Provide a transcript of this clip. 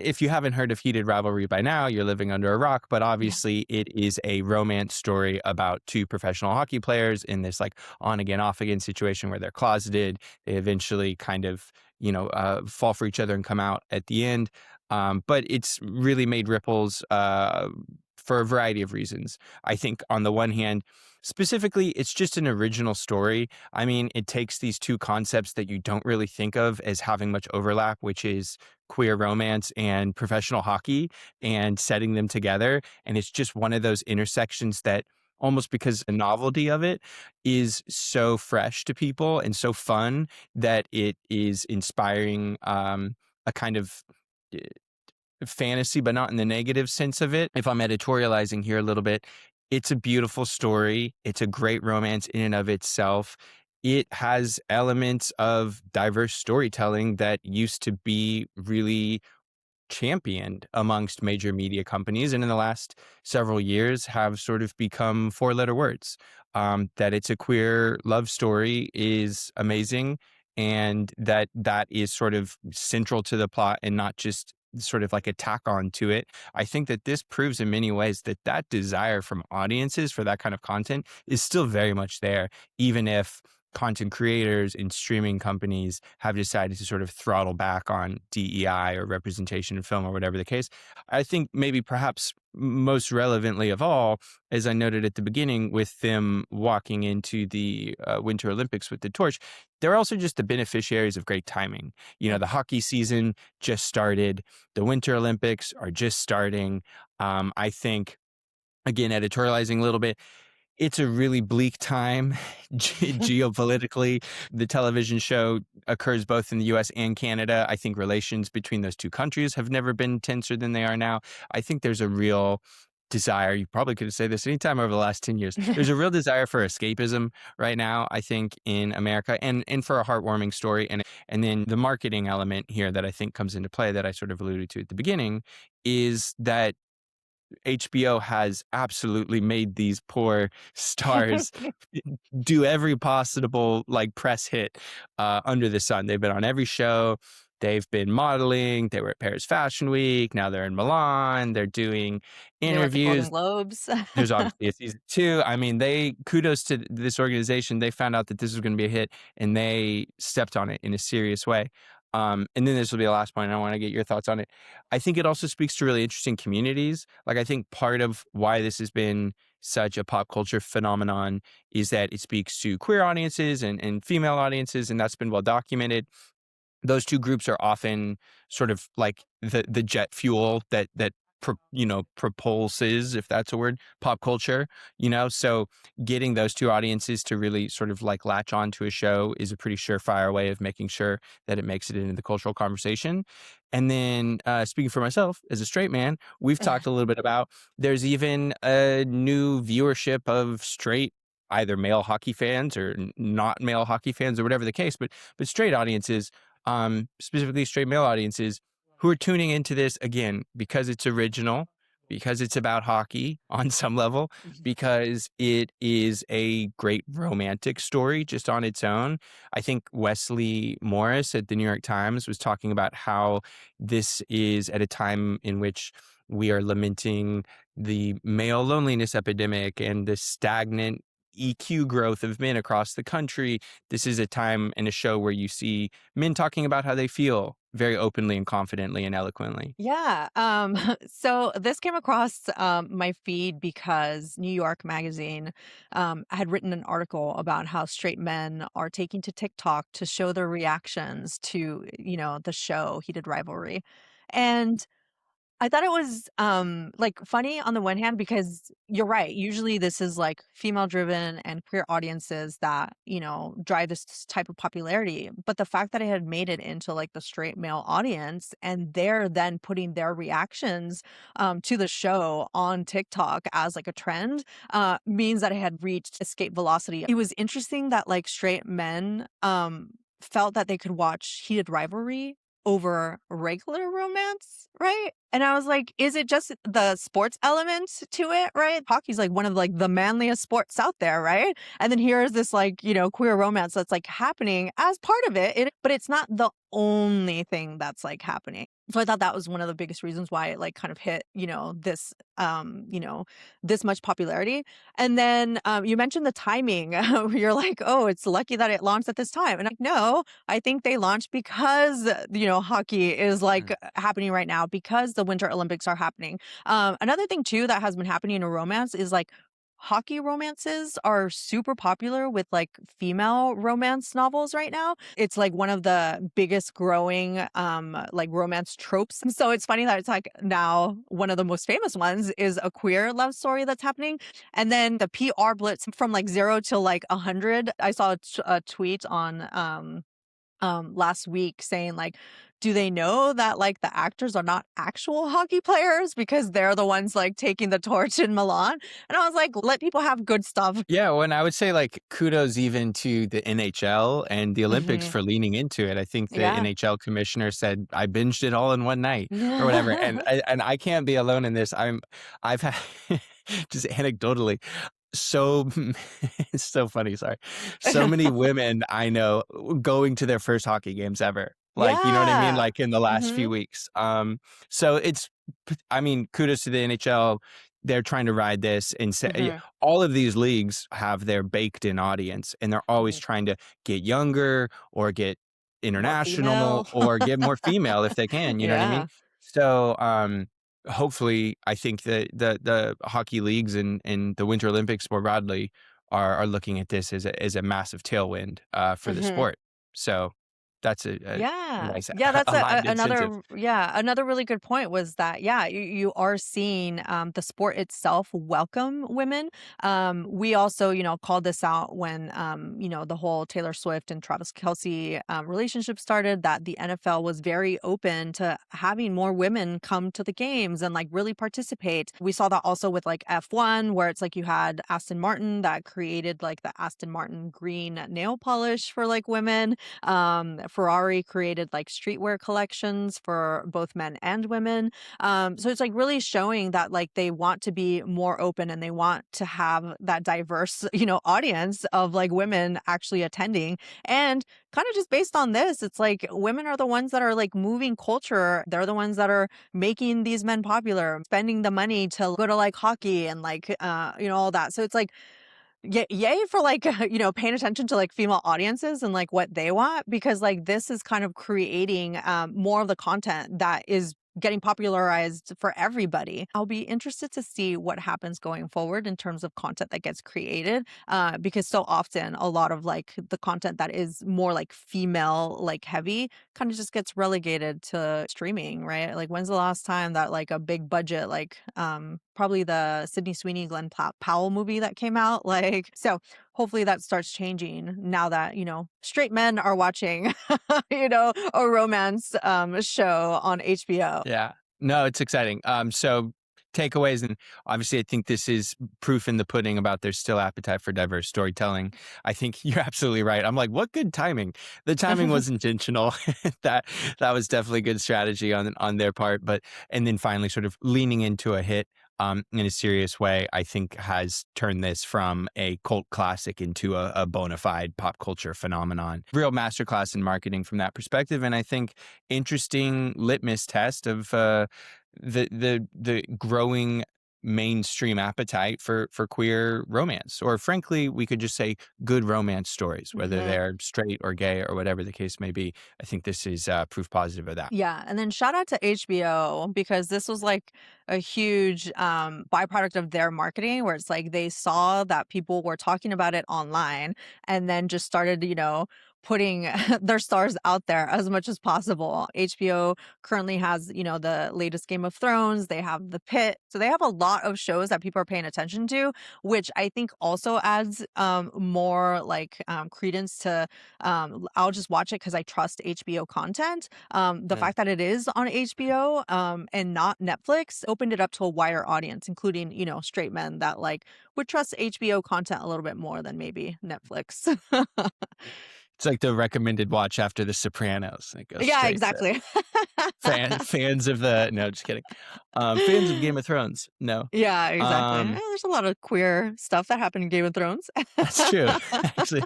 If you haven't heard of Heated Rivalry by now, you're living under a rock, but obviously it is a romance story about two professional hockey players in this like on again, off again situation where they're closeted. They eventually kind of, fall for each other and come out at the end. But it's really made ripples for a variety of reasons. I think on the one hand, specifically, it's just an original story. I mean, it takes these two concepts that you don't really think of as having much overlap, which is queer romance and professional hockey, and setting them together. And it's just one of those intersections that almost because the novelty of it is so fresh to people and so fun that it is inspiring a kind of fantasy, but not in the negative sense of it. If I'm editorializing here a little bit, it's a beautiful story. It's a great romance in and of itself. It has elements of diverse storytelling that used to be really championed amongst major media companies, and in the last several years have sort of become four-letter words. That it's a queer love story is amazing, and that is sort of central to the plot and not just sort of like a tack on to it. I think that this proves in many ways that that desire from audiences for that kind of content is still very much there, even if content creators and streaming companies have decided to sort of throttle back on DEI or representation in film or whatever the case. I think maybe perhaps most relevantly of all, as I noted at the beginning, with them walking into the Winter Olympics with the torch, they're also just the beneficiaries of great timing. The hockey season just started. The Winter Olympics are just starting. I think, again, editorializing a little bit, it's a really bleak time geopolitically. The television show occurs both in the US and Canada. I think relations between those two countries have never been tenser than they are now. I think there's a real desire, you probably could have said this anytime over the last 10 years, there's a real desire for escapism right now, I think, in America, and for a heartwarming story. And then the marketing element here that I think comes into play that I sort of alluded to at the beginning is that HBO has absolutely made these poor stars do every possible like press hit under the sun. They've been on every show. They've been modeling. They were at Paris Fashion Week. Now they're in Milan. They're doing They were at the Golden interviews. Globes. There's obviously a season two. I mean, kudos to this organization. They found out that this was going to be a hit and they stepped on it in a serious way. And then this will be the last point, and I want to get your thoughts on it. I think it also speaks to really interesting communities. Like, I think part of why this has been such a pop culture phenomenon is that it speaks to queer audiences and female audiences, and that's been well documented. Those two groups are often sort of like the jet fuel that propulses, if that's a word, pop culture. So getting those two audiences to really sort of like latch on to a show is a pretty surefire way of making sure that it makes it into the cultural conversation. And then speaking for myself as a straight man, we've talked a little bit about there's even a new viewership of straight either male hockey fans or not male hockey fans or whatever the case, but straight audiences, specifically straight male audiences, who are tuning into this again because it's original, because it's about hockey on some level, because it is a great romantic story just on its own. I think Wesley Morris at the New York Times was talking about how this is at a time in which we are lamenting the male loneliness epidemic and the stagnant EQ growth of men across the country. This is a time in a show where you see men talking about how they feel very openly and confidently and eloquently. Yeah. So this came across my feed because New York Magazine had written an article about how straight men are taking to TikTok to show their reactions to, the show Heated Rivalry. And I thought it was, like, funny on the one hand because you're right, usually this is, like, female-driven and queer audiences that, drive this type of popularity, but the fact that it had made it into, like, the straight male audience, and they're then putting their reactions, to the show on TikTok as, like, a trend, means that it had reached escape velocity. It was interesting that, like, straight men, felt that they could watch Heated Rivalry over regular romance, right? And I was like, is it just the sports element to it, right? Hockey's like one of like the manliest sports out there, right? And then here's this like, queer romance that's like happening as part of it, but it's not the only thing that's like happening. So I thought that was one of the biggest reasons why it, like, kind of hit, this, this much popularity. And then, you mentioned the timing. You're like, "Oh, it's lucky that it launched at this time." And I'm like, "No, I think they launched because, hockey is, like, Mm. happening right now, because the Winter Olympics are happening." Another thing too that has been happening in romance is, like, hockey romances are super popular with, like, female romance novels right now. It's, like, one of the biggest growing, like, romance tropes. So it's funny that it's, like, now one of the most famous ones is a queer love story that's happening. And then the PR blitz from, like, 0 to, like, 100. I saw a tweet on, last week saying, like, do they know that, like, the actors are not actual hockey players because they're the ones, like, taking the torch in Milan? And I was like, let people have good stuff. Yeah, when I would say, like, kudos even to the NHL and the Olympics Mhm. for leaning into it. I think the Yeah. NHL commissioner said, "I binged it all in one night," or whatever, and I can't be alone in this. I've had just anecdotally, so it's so funny, sorry. So many women I know going to their first hockey games ever. Like, you know what I mean? Yeah. Like, in the last few Mhm, weeks. So I mean, kudos to the NHL. They're trying to ride this and say, yeah, mhm, all of these leagues have their baked in audience, and they're always mhm. trying to get younger or get More international female. or get more female if they can, you know what I mean? Yeah. So, hopefully, I think that the hockey leagues and the Winter Olympics more broadly are looking at this as a massive tailwind, for the Mhm. sport. So that's a Yeah. nice Yeah, that's aligned incentive. another really good point was that, yeah, you are seeing, the sport itself welcome women. We also, called this out when, the whole Taylor Swift and Travis Kelce relationship started, that the NFL was very open to having more women come to the games and, like, really participate. We saw that also with, like, F1, where it's like you had Aston Martin that created, like, the Aston Martin green nail polish for, like, women. Ferrari created, like, streetwear collections for both men and women. So it's, like, really showing that, like, they want to be more open and they want to have that diverse, audience of, like, women actually attending. And kind of just based on this, it's like women are the ones that are, like, moving culture. They're the ones that are making these men popular, spending the money to go to, like, hockey and, like, all that. So it's like, yay for, like, paying attention to, like, female audiences and, like, what they want, because, like, this is kind of creating, more of the content that is getting popularized for everybody. I'll be interested to see what happens going forward in terms of content that gets created, because so often a lot of, like, the content that is more, like, female, like, heavy kind of just gets relegated to streaming, right? Like, when's the last time that, like, a big budget, like, probably the Sydney Sweeney, Glenn Powell movie that came out, like, so hopefully that starts changing now that, straight men are watching, a romance, show on HBO. Yeah. No, it's exciting. So takeaways, and obviously, I think this is proof in the pudding about there's still appetite for diverse storytelling. I think you're absolutely right. I'm like, what good timing? The timing was intentional. that that was definitely good strategy on their part. But and then finally, sort of leaning into a hit. In a serious way, I think has turned this from a cult classic into a bona fide pop culture phenomenon. Real masterclass in marketing from that perspective. And I think interesting litmus test of the growing mainstream appetite for queer romance, or frankly, we could just say good romance stories, whether Mhm. they're straight or gay or whatever the case may be. I think this is proof positive of that. Yeah, and then shout out to HBO because this was, like, a huge, byproduct of their marketing, where it's like they saw that people were talking about it online and then just started, putting their stars out there as much as possible. HBO currently has, the latest Game of Thrones, they have The Pit. So they have a lot of shows that people are paying attention to, which I think also adds, more, like, credence to, I'll just watch it because I trust HBO content. The Yeah. fact that it is on HBO, and not Netflix opened it up to a wider audience, including, straight men that, like, would trust HBO content a little bit more than maybe Netflix. It's like the recommended watch after The Sopranos. It goes Yeah, straight to exactly. fans of the no, just kidding. Fans of Game of Thrones. No. Yeah, exactly. Um, There's a lot of queer stuff that happened in Game of Thrones. that's true. Actually,